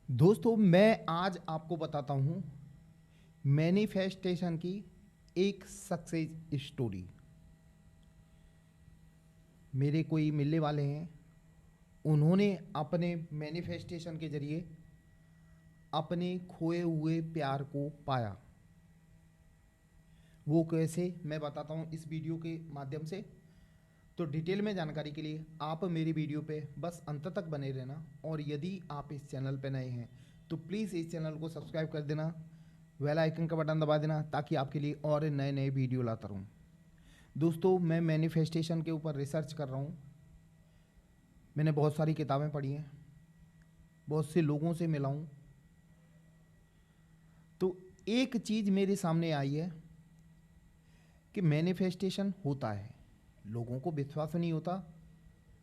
दोस्तों, मैं आज आपको बताता हूँ मैनिफेस्टेशन की एक सक्सेस स्टोरी। मेरे कोई मिलने वाले हैं, उन्होंने अपने मैनिफेस्टेशन के जरिए अपने खोए हुए प्यार को पाया। वो कैसे, मैं बताता हूँ इस वीडियो के माध्यम से। तो डिटेल में जानकारी के लिए आप मेरी वीडियो पे बस अंत तक बने रहना, और यदि आप इस चैनल पे नए हैं तो प्लीज़ इस चैनल को सब्सक्राइब कर देना, बेल आइकन का बटन दबा देना, ताकि आपके लिए और नए नए वीडियो लाता रहूँ। दोस्तों, मैं मैनिफेस्टेशन के ऊपर रिसर्च कर रहा हूँ। मैंने बहुत सारी किताबें पढ़ी हैं, बहुत से लोगों से मिला हूँ। तो एक चीज़ मेरे सामने आई है कि मैनिफेस्टेशन होता है। लोगों को विश्वास नहीं होता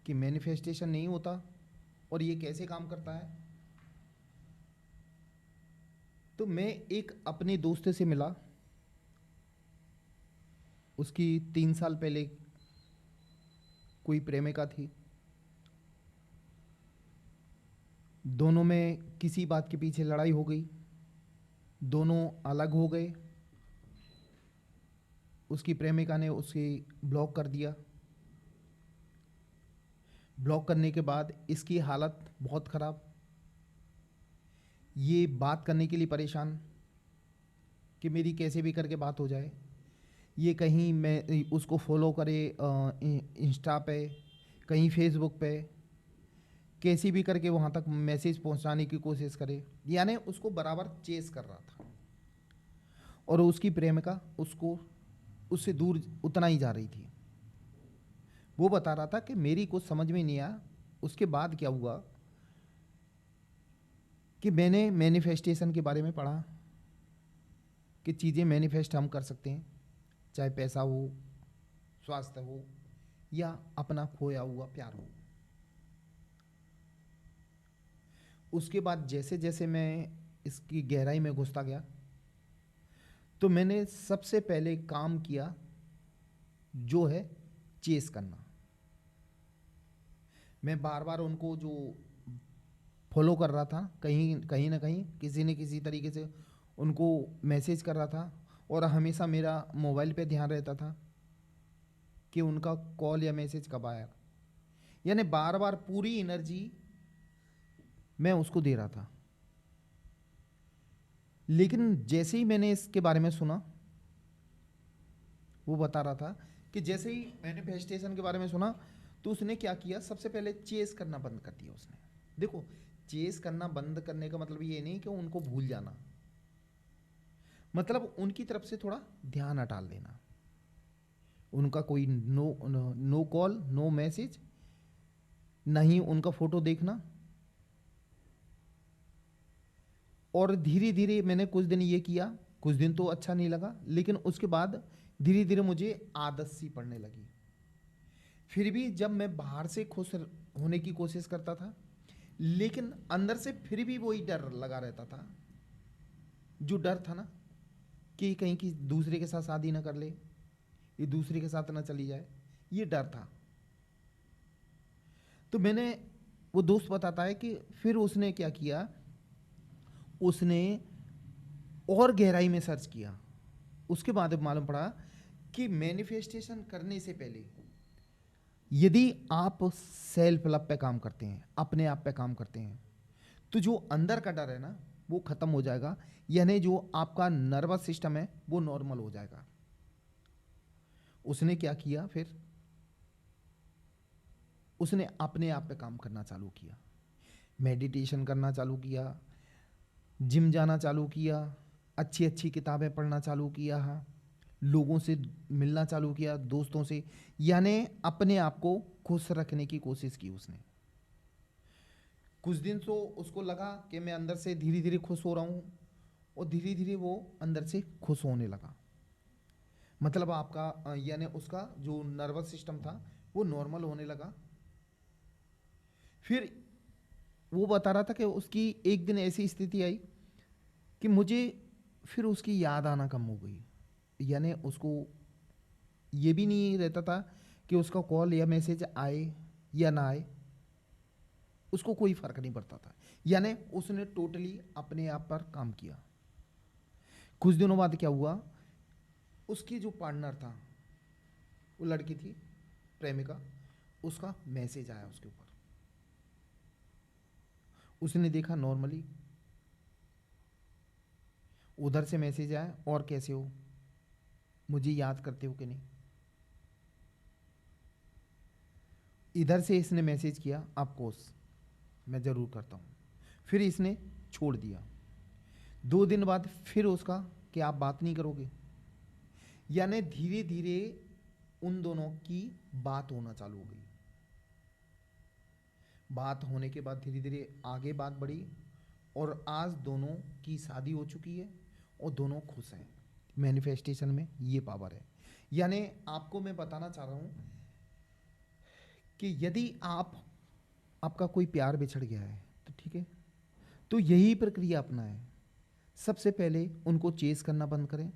कि मैनिफेस्टेशन नहीं होता और ये कैसे काम करता है। तो मैं एक अपने दोस्त से मिला। उसकी 3 साल पहले कोई प्रेमिका थी। दोनों में किसी बात के पीछे लड़ाई हो गई, दोनों अलग हो गए। उसकी प्रेमिका ने उसे ब्लॉक कर दिया। ब्लॉक करने के बाद इसकी हालत बहुत ख़राब। ये बात करने के लिए परेशान कि मेरी कैसे भी करके बात हो जाए। ये कहीं मैं उसको फॉलो करे इंस्टा पे, कहीं फेसबुक पे, कैसी भी करके वहाँ तक मैसेज पहुँचाने की कोशिश करे। यानी उसको बराबर चेस कर रहा था, और उसकी प्रेमिका उसको उससे दूर उतना ही जा रही थी। वो बता रहा था कि मेरी कुछ समझ में नहीं आया। उसके बाद क्या हुआ कि मैंने मैनिफेस्टेशन के बारे में पढ़ा कि चीज़ें मैनिफेस्ट हम कर सकते हैं, चाहे पैसा हो, स्वास्थ्य हो, या अपना खोया हुआ प्यार हो। उसके बाद जैसे जैसे मैं इसकी गहराई में घुसता गया, तो मैंने सबसे पहले काम किया जो है चेस करना। मैं बार बार उनको जो फॉलो कर रहा था, कहीं कहीं ना कहीं किसी न किसी तरीके से उनको मैसेज कर रहा था, और हमेशा मेरा मोबाइल पे ध्यान रहता था कि उनका कॉल या मैसेज कब आया। यानी बार बार पूरी एनर्जी मैं उसको दे रहा था। लेकिन जैसे ही मैंने इसके बारे में सुना, वो बता रहा था कि जैसे ही मैनिफेस्टेशन के बारे में सुना, तो उसने क्या किया, सबसे पहले चेस करना बंद कर दिया उसने। देखो, चेस करना बंद करने का मतलब ये नहीं कि उनको भूल जाना, मतलब उनकी तरफ से थोड़ा ध्यान हटा लेना। उनका कोई नो कॉल, नो मैसेज, ना ही उनका फोटो देखना। और धीरे धीरे मैंने कुछ दिन ये किया। कुछ दिन तो अच्छा नहीं लगा, लेकिन उसके बाद धीरे धीरे मुझे आदत सी पड़ने लगी। फिर भी जब मैं बाहर से खुश होने की कोशिश करता था, लेकिन अंदर से फिर भी वही डर लगा रहता था। जो डर था ना, कि कहीं की दूसरे के साथ शादी ना कर ले, ये दूसरे के साथ ना चली जाए, ये डर था। तो मैंने, वो दोस्त बताता है कि फिर उसने क्या किया, उसने और गहराई में सर्च किया। उसके बाद मालूम पड़ा कि मैनिफेस्टेशन करने से पहले यदि आप सेल्फ लव पे काम करते हैं, अपने आप पे काम करते हैं, तो जो अंदर का डर है ना, वो खत्म हो जाएगा। यानी जो आपका नर्वस सिस्टम है वो नॉर्मल हो जाएगा। उसने क्या किया फिर, उसने अपने आप पे काम करना चालू किया, मेडिटेशन करना चालू किया, जिम जाना चालू किया, अच्छी अच्छी किताबें पढ़ना चालू किया, लोगों से मिलना चालू किया, दोस्तों से। यानी अपने आप को खुश रखने की कोशिश की उसने। कुछ दिन तो उसको लगा कि मैं अंदर से धीरे धीरे खुश हो रहा हूँ, और धीरे धीरे वो अंदर से खुश होने लगा। मतलब आपका यानी उसका जो नर्वस सिस्टम था वो नॉर्मल होने लगा। फिर वो बता रहा था कि उसकी एक दिन ऐसी स्थिति आई कि मुझे फिर उसकी याद आना कम हो गई। यानी उसको ये भी नहीं रहता था कि उसका कॉल या मैसेज आए या ना आए। उसको कोई फर्क नहीं पड़ता था, यानी उसने टोटली अपने आप पर काम किया। कुछ दिनों बाद क्या हुआ, उसकी जो पार्टनर था, वो लड़की थी प्रेमिका, उसका मैसेज आया उसके ऊपर। उसने देखा नॉर्मली, उधर से मैसेज आया, और कैसे हो, मुझे याद करते हो कि नहीं। इधर से इसने मैसेज किया, ऑफकोर्स मैं ज़रूर करता हूँ। फिर इसने छोड़ दिया। 2 दिन बाद फिर उसका कि आप बात नहीं करोगे, यानी धीरे धीरे उन दोनों की बात होना चालू हो गई। बात होने के बाद धीरे धीरे आगे बात बढ़ी, और आज दोनों की शादी हो चुकी है और दोनों खुश हैं। मैनिफेस्टेशन में ये पावर है। यानी आपको मैं बताना चाह रहा हूँ कि यदि आपका कोई प्यार बिछड़ गया है तो ठीक है, तो यही प्रक्रिया अपनाएं। सबसे पहले उनको चेस करना बंद करें।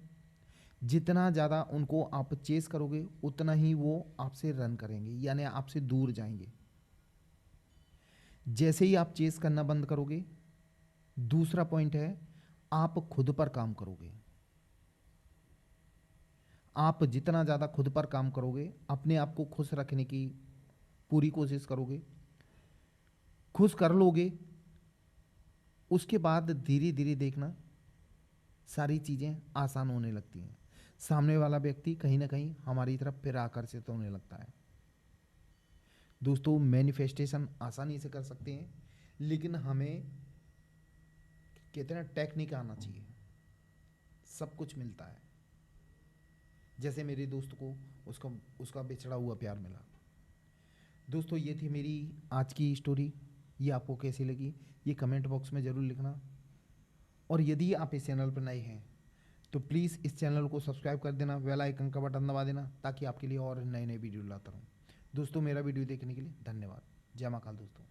जितना ज़्यादा उनको आप चेस करोगे उतना ही वो आपसे रन करेंगे, यानी आपसे दूर जाएंगे। जैसे ही आप चेस करना बंद करोगे, दूसरा पॉइंट है, आप खुद पर काम करोगे। आप जितना ज़्यादा खुद पर काम करोगे, अपने आप को खुश रखने की पूरी कोशिश करोगे, खुश कर लोगे, उसके बाद धीरे धीरे देखना सारी चीज़ें आसान होने लगती हैं। सामने वाला व्यक्ति कहीं ना कहीं हमारी तरफ फिर आकर्षित होने लगता है। दोस्तों, मैनिफेस्टेशन आसानी से कर सकते हैं, लेकिन हमें कहते हैं ना, टेक्निक आना चाहिए। सब कुछ मिलता है। जैसे मेरे दोस्त को उसका बिछड़ा हुआ प्यार मिला। दोस्तों, ये थी मेरी आज की स्टोरी। ये आपको कैसी लगी ये कमेंट बॉक्स में ज़रूर लिखना। और यदि आप इस चैनल पर नए हैं तो प्लीज़ इस चैनल को सब्सक्राइब कर देना, बेल आइकन का बटन दबा देना, ताकि आपके लिए और नए नए वीडियो लाता रहूँ। दोस्तों, मेरा वीडियो देखने के लिए धन्यवाद। जय महाकाल दोस्तों।